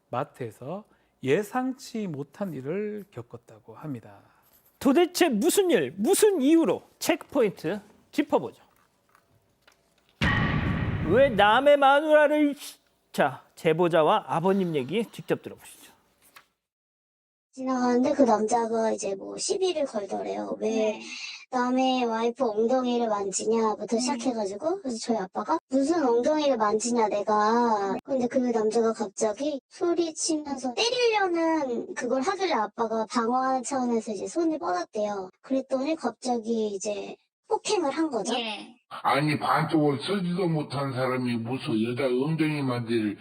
마트에서 예상치 못한 일을 겪었다고 합니다. 도대체 무슨 일, 무슨 이유로 체크포인트 짚어보죠. 왜 남의 마누라를... 자, 제보자와 아버님 얘기 직접 들어보시죠. 지나가는데 그 남자가 이제 뭐 시비를 걸더래요. 왜 남의 와이프 엉덩이를 만지냐부터 시작해가지고, 그래서 저희 아빠가 무슨 엉덩이를 만지냐 내가. 근데 그 남자가 갑자기 소리치면서 때리려는 그걸 하길래 아빠가 방어하는 차원에서 이제 손을 뻗었대요. 그랬더니 갑자기 이제 폭행을 한 거죠. 아니 반쪽을 쓰지도 못한 사람이 무슨 여자 엉덩이 만질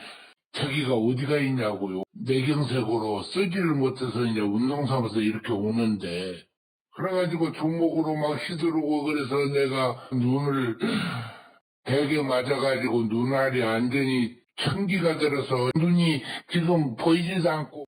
저기가 어디가 있냐고요. 내경색으로 쓰지를 못해서 이제 운동 삼아서 이렇게 오는데, 그래가지고 주먹으로 막 휘두르고, 그래서 내가 눈을 대게 맞아가지고 눈알이 완전히 천기가 들어서 눈이 지금 보이지도 않고.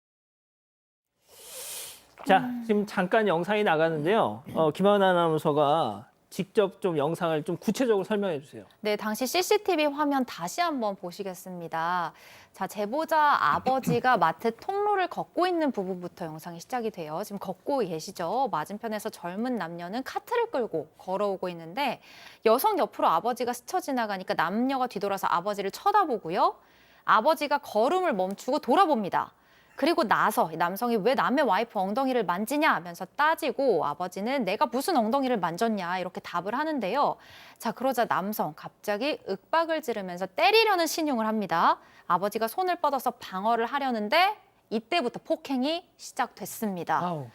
자, 지금 잠깐 영상이 나가는데요. 김하은 아나운서가 직접 좀 영상을 좀 구체적으로 설명해 주세요. 네, 당시 CCTV 화면 다시 한번 보시겠습니다. 자, 제보자 아버지가 마트 통로를 걷고 있는 부분부터 영상이 시작이 돼요. 지금 걷고 계시죠? 맞은편에서 젊은 남녀는 카트를 끌고 걸어오고 있는데 여성 옆으로 아버지가 스쳐 지나가니까 남녀가 뒤돌아서 아버지를 쳐다보고요. 아버지가 걸음을 멈추고 돌아봅니다. 그리고 나서 남성이 왜 남의 와이프 엉덩이를 만지냐 하면서 따지고 아버지는 내가 무슨 엉덩이를 만졌냐 이렇게 답을 하는데요. 자, 그러자 남성 갑자기 윽박을 지르면서 때리려는 신용을 합니다. 아버지가 손을 뻗어서 방어를 하려는데 이때부터 폭행이 시작됐습니다. 아우.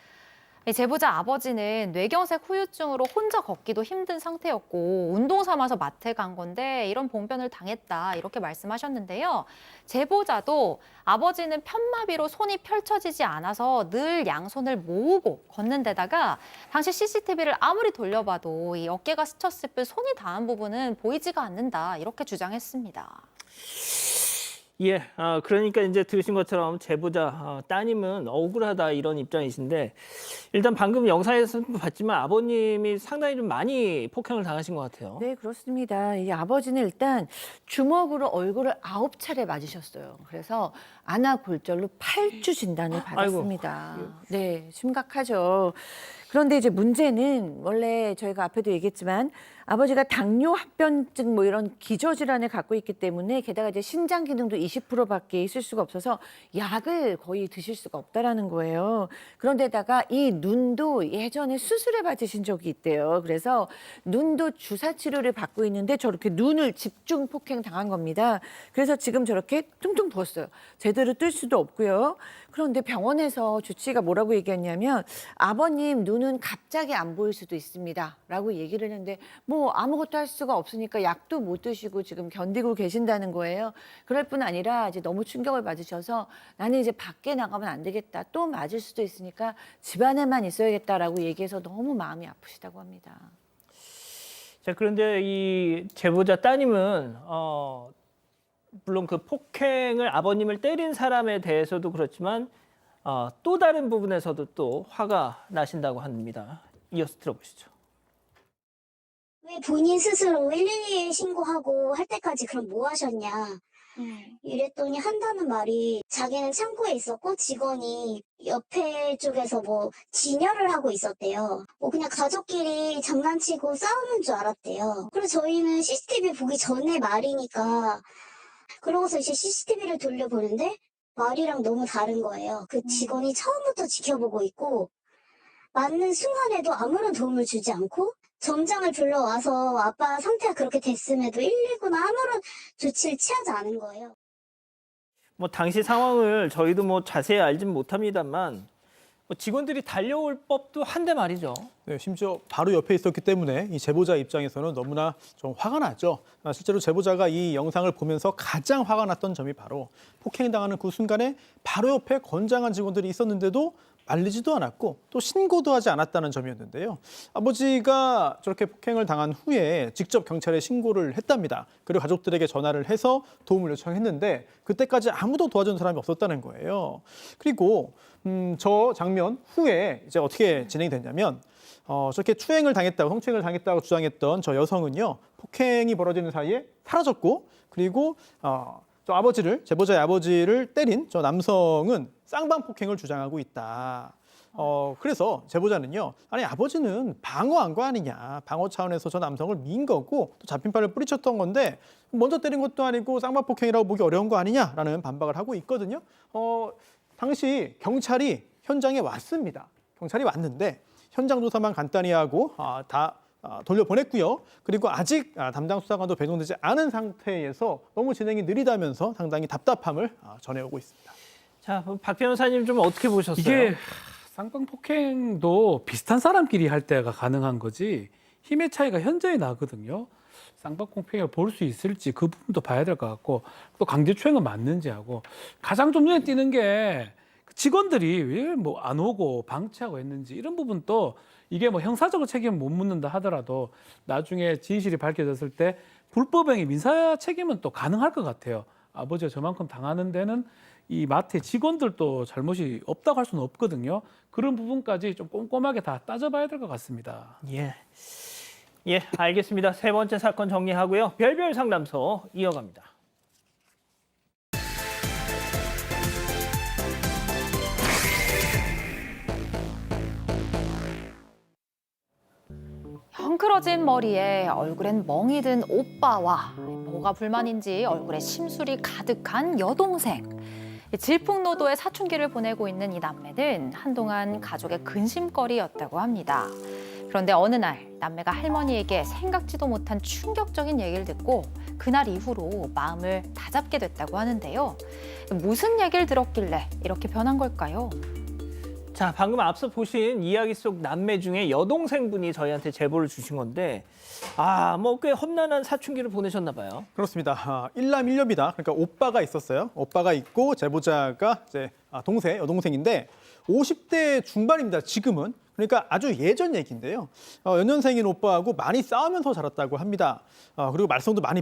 제보자 아버지는 뇌경색 후유증으로 혼자 걷기도 힘든 상태였고 운동 삼아서 마트에 간 건데 이런 봉변을 당했다 이렇게 말씀하셨는데요. 제보자도 아버지는 편마비로 손이 펼쳐지지 않아서 늘 양손을 모으고 걷는 데다가 당시 CCTV를 아무리 돌려봐도 이 어깨가 스쳤을 뿐 손이 닿은 부분은 보이지가 않는다 이렇게 주장했습니다. 예, 그러니까 이제 들으신 것처럼 제보자 따님은 억울하다 이런 입장이신데, 일단 방금 영상에서 봤지만 아버님이 상당히 좀 많이 폭행을 당하신 것 같아요. 네, 그렇습니다. 이 아버지는 일단 주먹으로 얼굴을 9차례 맞으셨어요. 그래서 안아골절로 8주 진단을 받았습니다. 아이고. 네, 심각하죠. 그런데 이제 문제는 원래 저희가 앞에도 얘기했지만 아버지가 당뇨 합병증 뭐 이런 기저질환을 갖고 있기 때문에 게다가 이제 신장 기능도 20%밖에 있을 수가 없어서 약을 거의 드실 수가 없다라는 거예요. 그런데다가 이 눈도 예전에 수술을 받으신 적이 있대요. 그래서 눈도 주사 치료를 받고 있는데 저렇게 눈을 집중 폭행 당한 겁니다. 그래서 지금 저렇게 퉁퉁 부었어요. 제대로 뜰 수도 없고요. 그런데 병원에서 주치의가 뭐라고 얘기했냐면 아버님 눈은 갑자기 안 보일 수도 있습니다 라고 얘기를 했는데 뭐 아무것도 할 수가 없으니까 약도 못 드시고 지금 견디고 계신다는 거예요. 그럴 뿐 아니라 이제 너무 충격을 받으셔서 나는 이제 밖에 나가면 안 되겠다. 또 맞을 수도 있으니까 집안에만 있어야겠다라고 얘기해서 너무 마음이 아프시다고 합니다. 자, 그런데 이 제보자 따님은 물론 그 폭행을 아버님을 때린 사람에 대해서도 그렇지만 또 다른 부분에서도 또 화가 나신다고 합니다. 이어서 들어보시죠. 왜 본인 스스로 112에 신고하고 할 때까지 그럼 뭐 하셨냐. 이랬더니 한다는 말이 자기는 창고에 있었고 직원이 옆에 쪽에서 뭐 진열을 하고 있었대요. 뭐 그냥 가족끼리 장난치고 싸우는 줄 알았대요. 그래서 저희는 CCTV 보기 전에 말이니까 그러고서 이제 CCTV를 돌려보는데 말이랑 너무 다른 거예요. 그 직원이 처음부터 지켜보고 있고 맞는 순간에도 아무런 도움을 주지 않고 점장을 불러와서 아빠 상태가 그렇게 됐음에도 119나 아무런 조치를 취하지 않은 거예요. 뭐 당시 상황을 저희도 뭐 자세히 알진 못합니다만 뭐 직원들이 달려올 법도 한데 말이죠. 네, 심지어 바로 옆에 있었기 때문에 이 제보자 입장에서는 너무나 좀 화가 났죠. 실제로 제보자가 이 영상을 보면서 가장 화가 났던 점이 바로 폭행당하는 그 순간에 바로 옆에 건장한 직원들이 있었는데도 알리지도 않았고 또 신고도 하지 않았다는 점이었는데요. 아버지가 저렇게 폭행을 당한 후에 직접 경찰에 신고를 했답니다. 그리고 가족들에게 전화를 해서 도움을 요청했는데 그때까지 아무도 도와준 사람이 없었다는 거예요. 그리고 저 장면 후에 이제 어떻게 진행이 됐냐면 저렇게 추행을 당했다고, 성추행을 당했다고 주장했던 저 여성은요, 폭행이 벌어지는 사이에 사라졌고, 그리고 저 아버지를, 제보자의 아버지를 때린 저 남성은 쌍방폭행을 주장하고 있다. 그래서 제보자는요, 아니 아버지는 방어한 거 아니냐, 방어 차원에서 저 남성을 민 거고 또 잡힌 팔을 뿌리쳤던 건데 먼저 때린 것도 아니고 쌍방폭행이라고 보기 어려운 거 아니냐라는 반박을 하고 있거든요. 당시 경찰이 현장에 왔습니다. 경찰이 왔는데 현장 조사만 간단히 하고 다 돌려보냈고요. 그리고 아직 담당 수사관도 배송되지 않은 상태에서 너무 진행이 느리다면서 상당히 답답함을 전해오고 있습니다. 자, 박 변호사님 좀 어떻게 보셨어요? 이게 쌍방폭행도 비슷한 사람끼리 할 때가 가능한 거지 힘의 차이가 현저히 나거든요. 쌍방폭행을 볼 수 있을지 그 부분도 봐야 될 것 같고 또 강제추행은 맞는지 하고 가장 좀 눈에 띄는 게 직원들이 왜 뭐 안 오고 방치하고 했는지 이런 부분도 이게 뭐 형사적으로 책임을 못 묻는다 하더라도 나중에 진실이 밝혀졌을 때 불법행위 민사 책임은 또 가능할 것 같아요. 아버지가 저만큼 당하는 데는 이 마트의 직원들도 잘못이 없다고 할 수는 없거든요. 그런 부분까지 좀 꼼꼼하게 다 따져봐야 될 것 같습니다. 예, 알겠습니다. 세 번째 사건 정리하고요. 별별 상담소 이어갑니다. 헝클어진 머리에 얼굴엔 멍이 든 오빠와 뭐가 불만인지 얼굴에 심술이 가득한 여동생. 질풍노도의 사춘기를 보내고 있는 이 남매는 한동안 가족의 근심거리였다고 합니다. 그런데 어느 날 남매가 할머니에게 생각지도 못한 충격적인 얘기를 듣고 그날 이후로 마음을 다잡게 됐다고 하는데요. 무슨 얘기를 들었길래 이렇게 변한 걸까요? 자, 방금 앞서 보신 이야기 속 남매 중에 여동생분이 저희한테 제보를 주신 건데 뭐 꽤 험난한 사춘기를 보내셨나 봐요. 그렇습니다. 일남 일녀입니다. 그러니까 오빠가 있었어요. 오빠가 있고 제보자가 이제 동생, 여동생인데 50대 중반입니다. 지금은. 그러니까 아주 예전 얘기인데요. 연년생인 오빠하고 많이 싸우면서 자랐다고 합니다. 그리고 말썽도 많이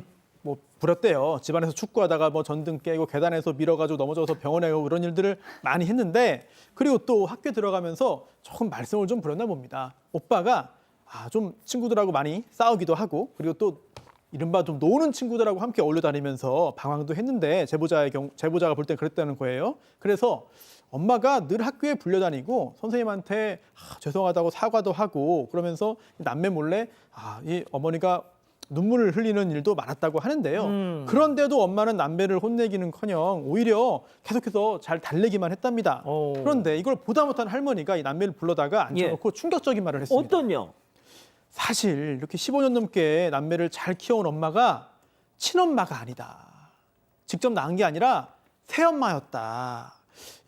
부렸대요. 집안에서 축구하다가 전등 깨고 계단에서 밀어가지고 넘어져서 병원에 가고 그런 일들을 많이 했는데 그리고 또 학교에 들어가면서 조금 말썽을 좀 부렸나 봅니다. 오빠가 좀 친구들하고 많이 싸우기도 하고 그리고 또 이른바 좀 노는 친구들하고 함께 어울려 다니면서 방황도 했는데 제보자가 볼 땐 그랬다는 거예요. 그래서 엄마가 늘 학교에 불려다니고 선생님한테 죄송하다고 사과도 하고 그러면서 남매 몰래 이 어머니가 눈물을 흘리는 일도 많았다고 하는데요. 그런데도 엄마는 남매를 혼내기는커녕 오히려 계속해서 잘 달래기만 했답니다. 그런데 이걸 보다 못한 할머니가 이 남매를 불러다가 앉혀놓고 충격적인 말을 했습니다. 어떤요? 사실 이렇게 15년 넘게 남매를 잘 키워온 엄마가 친엄마가 아니다. 직접 낳은 게 아니라 새엄마였다.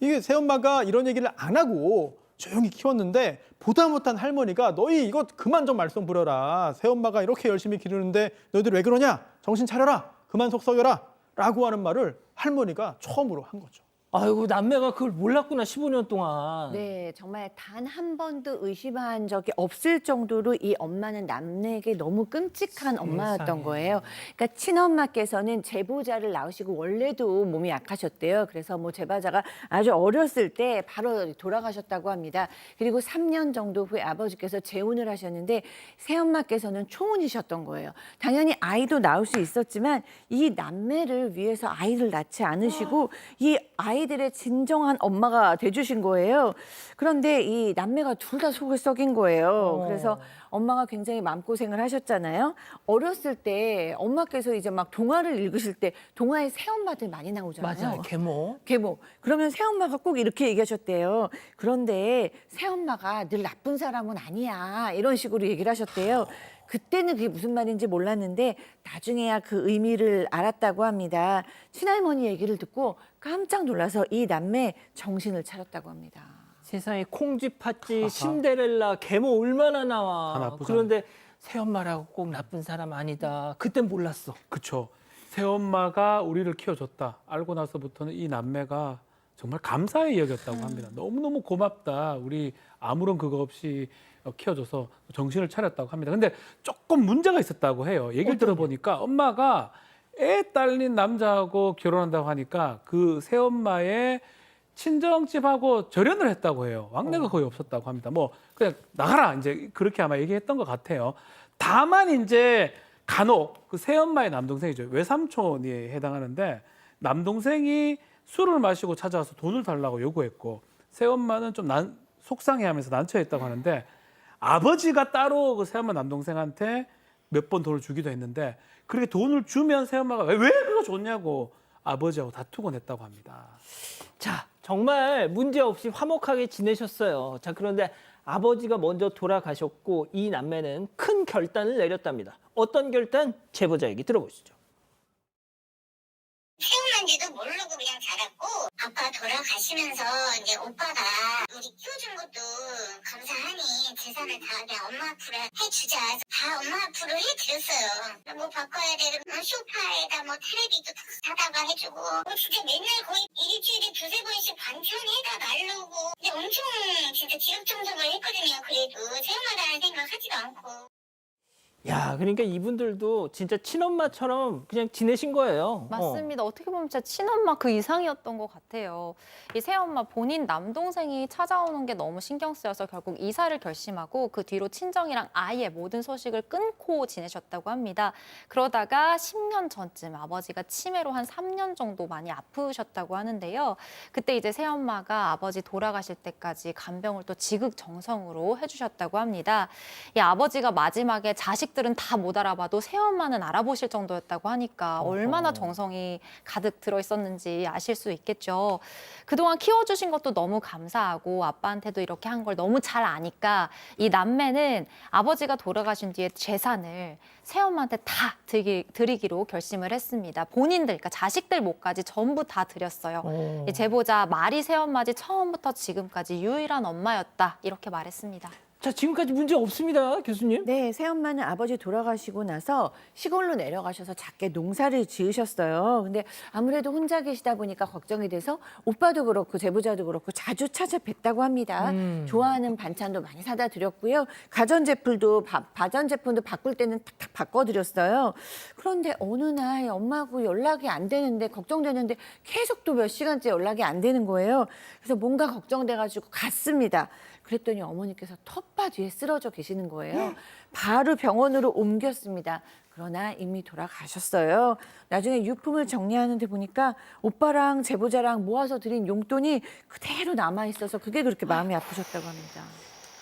이게 새엄마가 이런 얘기를 안 하고 조용히 키웠는데 보다 못한 할머니가 너희 이거 그만 좀 말썽 부려라. 새엄마가 이렇게 열심히 기르는데 너희들 왜 그러냐? 정신 차려라. 그만 속 썩여라. 라고 하는 말을 할머니가 처음으로 한 거죠. 아이고, 남매가 그걸 몰랐구나, 15년 동안. 네, 정말 단 한 번도 의심한 적이 없을 정도로 이 엄마는 남매에게 너무 끔찍한 엄마였던 거예요. 그러니까 친엄마께서는 제보자를 낳으시고 원래도 몸이 약하셨대요. 그래서 제보자가 아주 어렸을 때 바로 돌아가셨다고 합니다. 그리고 3년 정도 후에 아버지께서 재혼을 하셨는데 새엄마께서는 초혼이셨던 거예요. 당연히 아이도 낳을 수 있었지만 이 남매를 위해서 아이를 낳지 않으시고 이 아이들의 진정한 엄마가 돼주신 거예요. 그런데 이 남매가 둘 다 속을 썩인 거예요. 그래서 엄마가 굉장히 마음고생을 하셨잖아요. 어렸을 때 엄마께서 이제 막 동화를 읽으실 때 동화에 새엄마들 많이 나오잖아요. 맞아요, 계모. 그러면 새엄마가 꼭 이렇게 얘기하셨대요. 그런데 새엄마가 늘 나쁜 사람은 아니야. 이런 식으로 얘기를 하셨대요. 그때는 그게 무슨 말인지 몰랐는데 나중에야 그 의미를 알았다고 합니다. 친할머니 얘기를 듣고 깜짝 놀라서 이 남매 정신을 차렸다고 합니다. 세상에 콩쥐, 팥쥐, 신데렐라, 계모 얼마나 나와. 그런데 새엄마라고 꼭 나쁜 사람 아니다. 그땐 몰랐어. 그렇죠. 새엄마가 우리를 키워줬다. 알고 나서부터는 이 남매가 정말 감사히 여겼다고 합니다. 너무너무 고맙다. 우리 아무런 그거 없이 키워줘서 정신을 차렸다고 합니다. 근데 조금 문제가 있었다고 해요. 얘기를 들어보니까 엄마가 애 딸린 남자하고 결혼한다고 하니까 그 새엄마의 친정집하고 절연을 했다고 해요. 왕래가 거의 없었다고 합니다. 뭐 그냥 나가라 이제 그렇게 아마 얘기했던 것 같아요. 다만 이제 간혹 그 새엄마의 남동생이죠. 외삼촌이 해당하는데 남동생이 술을 마시고 찾아와서 돈을 달라고 요구했고 새엄마는 좀 속상해하면서 난처했다고 하는데 아버지가 따로 그 새엄마 남동생한테 몇 번 돈을 주기도 했는데 그렇게 돈을 주면 새엄마가 왜 그거 줬냐고 아버지하고 다투곤 했다고 합니다. 자, 정말 문제 없이 화목하게 지내셨어요. 자, 그런데 아버지가 먼저 돌아가셨고 이 남매는 큰 결단을 내렸답니다. 어떤 결단? 제보자 얘기 들어보시죠. 태어난지도 모르고 그냥 자랐고 아빠 돌아가시면서 이제 오빠가 우리 키워준 것도 감사하니 재산을 다 그냥 엄마 앞으로 해주자. 다 엄마 앞으로 해드렸어요. 뭐 바꿔야 되는 소파에다 뭐 텔레비도 사다가 해주고 뭐 진짜 맨날 거의 일주일에 두세 번씩 반찬해다 말르고 근데 엄청 진짜 지극정성을 했거든요. 그래도 새엄마라는 생각하지도 않고. 야, 그러니까 이분들도 진짜 친엄마처럼 그냥 지내신 거예요. 맞습니다. 어떻게 보면 진짜 친엄마 그 이상이었던 것 같아요. 이 새엄마 본인 남동생이 찾아오는 게 너무 신경 쓰여서 결국 이사를 결심하고 그 뒤로 친정이랑 아예 모든 소식을 끊고 지내셨다고 합니다. 그러다가 10년 전쯤 아버지가 치매로 한 3년 정도 많이 아프셨다고 하는데요. 그때 이제 새엄마가 아버지 돌아가실 때까지 간병을 또 지극정성으로 해주셨다고 합니다. 이 아버지가 마지막에 자식들은 다 못 알아봐도 새엄마는 알아보실 정도였다고 하니까 얼마나 정성이 가득 들어있었는지 아실 수 있겠죠. 그동안 키워주신 것도 너무 감사하고 아빠한테도 이렇게 한 걸 너무 잘 아니까 이 남매는 아버지가 돌아가신 뒤에 재산을 새엄마한테 다 드리기로 결심을 했습니다. 본인들, 그러니까 자식들 몫까지 전부 다 드렸어요. 이 제보자 말이 새엄마지 처음부터 지금까지 유일한 엄마였다 이렇게 말했습니다. 자, 지금까지 문제 없습니다, 교수님. 네, 새엄마는 아버지 돌아가시고 나서 시골로 내려가셔서 작게 농사를 지으셨어요. 근데 아무래도 혼자 계시다 보니까 걱정이 돼서 오빠도 그렇고 제보자도 그렇고 자주 찾아뵀다고 합니다. 좋아하는 반찬도 많이 사다 드렸고요. 가전제품도 바꿀 때는 탁탁 바꿔드렸어요. 그런데 어느 날 엄마하고 연락이 안 되는데 걱정되는데 계속 또 몇 시간째 연락이 안 되는 거예요. 그래서 뭔가 걱정돼가지고 갔습니다. 그랬더니 어머니께서 텃밭 위에 쓰러져 계시는 거예요. 바로 병원으로 옮겼습니다. 그러나 이미 돌아가셨어요. 나중에 유품을 정리하는데 보니까 오빠랑 제보자랑 모아서 드린 용돈이 그대로 남아있어서 그게 그렇게 마음이 아프셨다고 합니다.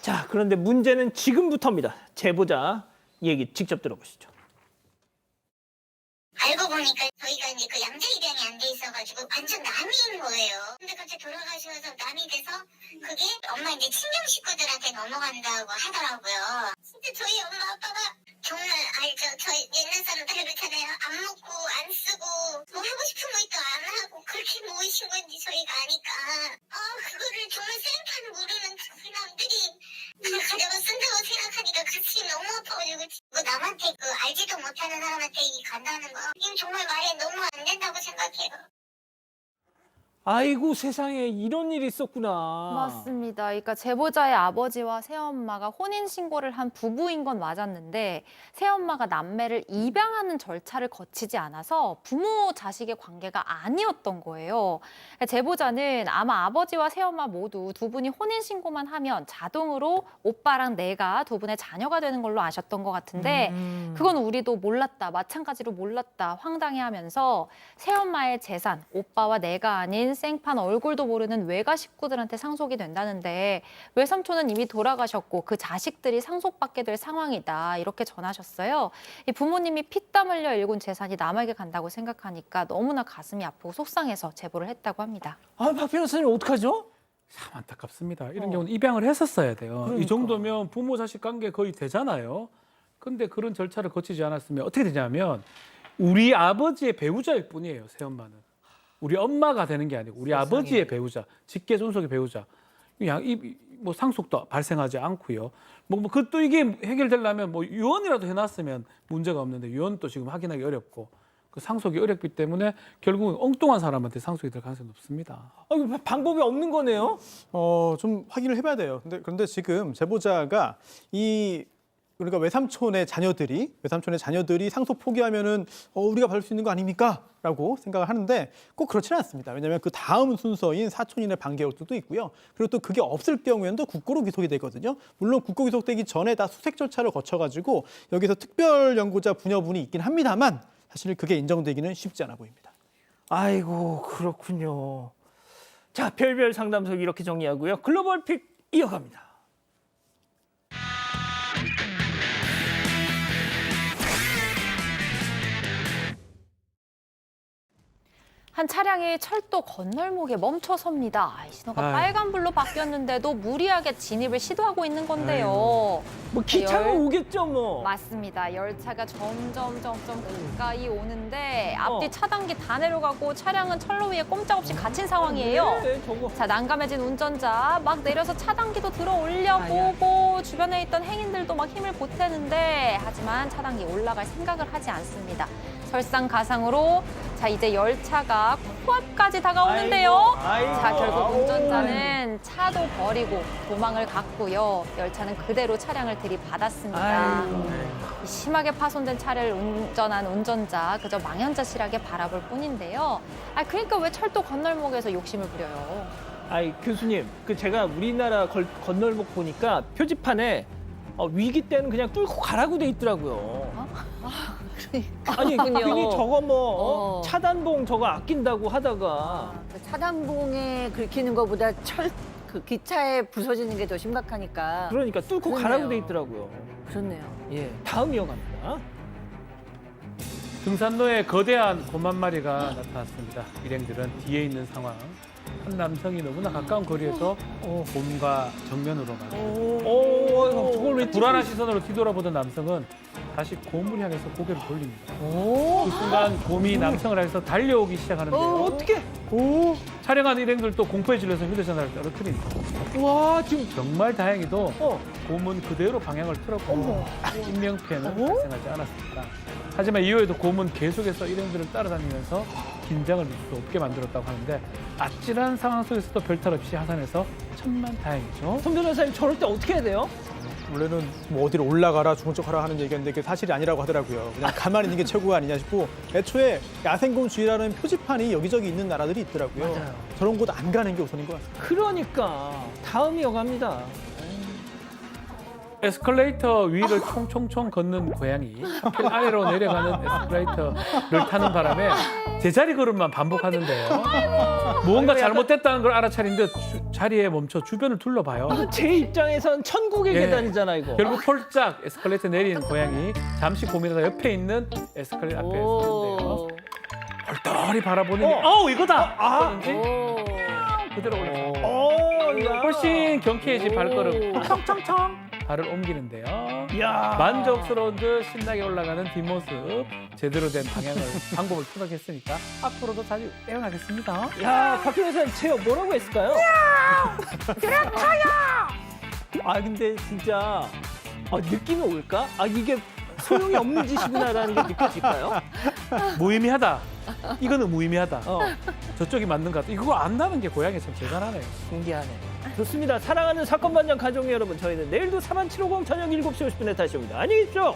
자, 그런데 문제는 지금부터입니다. 제보자 얘기 직접 들어보시죠. 알고 보니까 저희가 이제 그 양자 입양이 안 돼 있어가지고 완전 남인 거예요. 근데 갑자기 돌아가셔서 남이 돼서 그게 엄마 이제 친정 식구들한테 넘어간다고 하더라고요. 진짜 저희 엄마 아빠가 정말 알죠. 저희 옛날 사람들 그렇잖아요. 안 먹고 안 쓰고 뭐 하고 싶은 거 있도 안 하고 그렇게 모이신 건지 저희가 아니까 그거를 정말 생판 모르는 그 남들이 다 가져가 쓴다고 생각하니까 가슴이 너무 아파가지고 남한테 그 알지도 못하는 사람한테 이 간다는 거 이거 정말 말이 너무 안 된다고 생각해요. 아이고 세상에 이런 일이 있었구나. 맞습니다. 그러니까 제보자의 아버지와 새엄마가 혼인신고를 한 부부인 건 맞았는데 새엄마가 남매를 입양하는 절차를 거치지 않아서 부모 자식의 관계가 아니었던 거예요. 제보자는 아마 아버지와 새엄마 모두 두 분이 혼인신고만 하면 자동으로 오빠랑 내가 두 분의 자녀가 되는 걸로 아셨던 것 같은데 그건 우리도 몰랐다, 마찬가지로 몰랐다 황당해하면서 새엄마의 재산, 오빠와 내가 아닌 생판 얼굴도 모르는 외가 식구들한테 상속이 된다는데 외삼촌은 이미 돌아가셨고 그 자식들이 상속받게 될 상황이다 이렇게 전하셨어요. 이 부모님이 피땀 흘려 일군 재산이 남에게 간다고 생각하니까 너무나 가슴이 아프고 속상해서 제보를 했다고 합니다. 박 변호사님 어떡하죠? 참 안타깝습니다. 이런 경우는 입양을 했었어야 돼요. 그러니까. 이 정도면 부모 자식 관계 거의 되잖아요. 근데 그런 절차를 거치지 않았으면 어떻게 되냐면 우리 아버지의 배우자일 뿐이에요. 새엄마는. 우리 엄마가 되는 게 아니고 우리 아버지의 배우자, 직계 존속의 배우자. 뭐 상속도 발생하지 않고요. 그것도 이게 해결되려면 뭐 유언이라도 해놨으면 문제가 없는데 유언도 지금 확인하기 어렵고 그 상속이 어렵기 때문에 결국은 엉뚱한 사람한테 상속이 될 가능성이 높습니다. 이거 방법이 없는 거네요. 좀 확인을 해봐야 돼요. 그런데 지금 제보자가 그러니까 외삼촌의 자녀들이 상속 포기하면은 우리가 받을 수 있는 거 아닙니까?라고 생각을 하는데 꼭 그렇지는 않습니다. 왜냐하면 그 다음 순서인 사촌인의 반개월 수도 있고요. 그리고 또 그게 없을 경우에는 또 국고로 귀속이 되거든요. 물론 국고 귀속되기 전에 다 수색 절차를 거쳐가지고 여기서 특별 연구자 부녀분이 있긴 합니다만 사실 그게 인정되기는 쉽지 않아 보입니다. 아이고 그렇군요. 자, 별별 상담소 이렇게 정리하고요. 글로벌 픽 이어갑니다. 한 차량이 철도 건널목에 멈춰섭니다. 신호가 빨간불로 바뀌었는데도 무리하게 진입을 시도하고 있는 건데요. 뭐 기차는 오겠죠 뭐. 맞습니다. 열차가 점점 가까이 오는데 앞뒤 차단기 다 내려가고 차량은 철로 위에 꼼짝없이 갇힌 상황이에요. 네, 저거. 자, 난감해진 운전자 막 내려서 차단기도 들어 올려보고 주변에 있던 행인들도 막 힘을 보태는데 하지만 차단기 올라갈 생각을 하지 않습니다. 설상가상으로 자 이제 열차가 코앞까지 다가오는데요. 자 결국 운전자는 차도 버리고 도망을 갔고요. 열차는 그대로 차량을 들이받았습니다. 심하게 파손된 차를 운전한 운전자 그저 망연자실하게 바라볼 뿐인데요. 그러니까 왜 철도 건널목에서 욕심을 부려요? 교수님, 제가 우리나라 건널목 보니까 표지판에 위기 때는 그냥 뚫고 가라고 돼 있더라고요. 아니 괜히 저거 차단봉 저거 아낀다고 하다가 차단봉에 긁히는 것보다 그 기차에 부서지는 게 더 심각하니까. 그러니까 뚫고 그렇네요. 가라고 돼 있더라고요. 그렇네요. 예, 다음 이어갑니다. 등산로에 거대한 곰 한 마리가 나타났습니다. 일행들은 뒤에 있는 상황. 한 남성이 너무나 가까운 거리에서 곰과 정면으로 마주쳤습니다. 저걸 왜 불안한 시선으로 뒤돌아보던 남성은 다시 곰을 향해서 고개를 돌립니다. 그 순간 곰이 남성을 향해서 달려오기 시작하는데요. 어떻게? 촬영한 일행들도 공포에 질려서 휴대전화를 떨어뜨립니다. 와, 지금 정말 다행히도 곰은 그대로 방향을 틀었고 인명피해는 발생하지 않았습니다. 하지만 이후에도 곰은 계속해서 일행들을 따라다니면서 긴장을 줄 수 없게 만들었다고 하는데 아찔한 상황 속에서도 별탈 없이 하산해서 천만다행이죠. 손 변호사님 저럴 때 어떻게 해야 돼요? 원래는 뭐 어디로 올라가라 죽은 척하라 하는 얘기였는데 그게 사실이 아니라고 하더라고요. 그냥 가만히 있는 게 최고가 아니냐 싶고 애초에 야생곰주의라는 표지판이 여기저기 있는 나라들이 있더라고요. 맞아요. 저런 곳 안 가는 게 우선인 것 같습니다. 그러니까 다음 이어갑니다. 에스컬레이터 위를 총총총 걷는 고양이, 하필 아래로 내려가는 에스컬레이터를 타는 바람에 제자리 걸음만 반복하는데요. 무언가 잘못됐다는 걸 알아차린 듯 자리에 멈춰 주변을 둘러봐요. 제 입장에선 천국의 계단이잖아 이거. 결국 폴짝 에스컬레이터 내린 고양이 잠시 고민하다 옆에 있는 에스컬레이터 앞에 서는데요. 얼떨히 바라보는 게 이거다! 그대로 올라서 훨씬 경쾌해진 발걸음 청청청 발을 옮기는데요. 만족스러운 듯 신나게 올라가는 뒷모습 제대로 된 방법을 터득했으니까 앞으로도 자주 애용하겠습니다. 야, 박 변호사님 제가 뭐라고 했을까요? 그렇다요! 근데 진짜 느낌이 올까? 이게 소용이 없는 짓이구나라는 게 느껴질까요? 무의미하다. 이거는 무의미하다. 저쪽이 맞는 것 같다. 이거 안 나는 게 고양이 참 대단하네요. 신기하네. 좋습니다. 사랑하는 사건 반장 가족 여러분, 저희는 내일도 41750 저녁 7시 50분에 다시 옵니다. 안녕히 계십시오.